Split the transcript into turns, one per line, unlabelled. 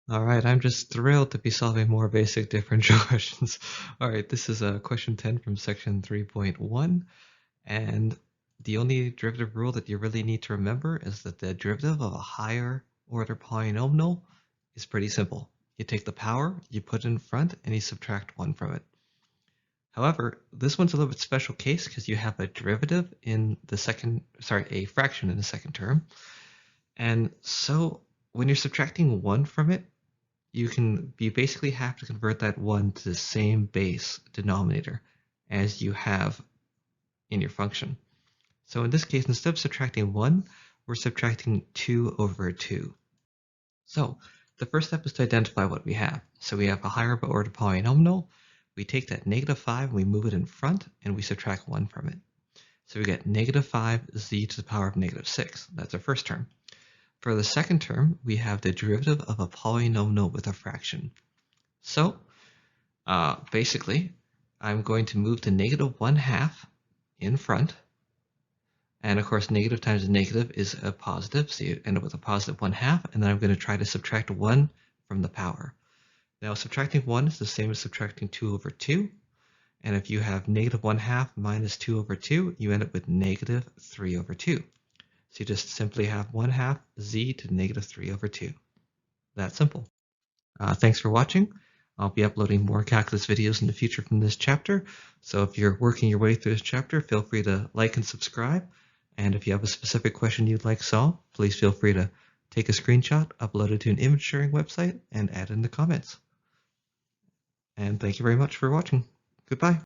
All right, I'm just thrilled to be solving more basic differential questions. All right, this is question 10 from section 3.1, and the only derivative rule that you really need to remember is that the derivative of a higher order polynomial is pretty simple. You take the power, you put it in front, and you subtract 1 from it. However, this one's a little bit special case because you have a derivative in the a fraction in the second term. And so when you're subtracting 1 from it, you basically have to convert that 1 to the same base denominator as you have in your function. So in this case, instead of subtracting 1, we're subtracting 2 over 2. So the first step is to identify what we have. So we have a higher order polynomial. We take that -5 and we move it in front and we subtract 1 from it. So we get -5z to the power of -6. That's our first term. For the second term, we have the derivative of a polynomial with a fraction. So basically, I'm going to move the -1/2 in front. And of course, negative times a negative is a positive, so you end up with a +1/2, and then I'm going to try to subtract 1 from the power. Now, subtracting 1 is the same as subtracting 2 over 2, and if you have -1/2 minus 2 over 2, you end up with -3 over 2. So you just simply have 1/2 z to -3 over 2. That simple. Thanks for watching. I'll be uploading more calculus videos in the future from this chapter, so if you're working your way through this chapter, feel free to like and subscribe. And if you have a specific question you'd like solved, please feel free to take a screenshot, upload it to an image sharing website, and add it in the comments. And thank you very much for watching. Goodbye.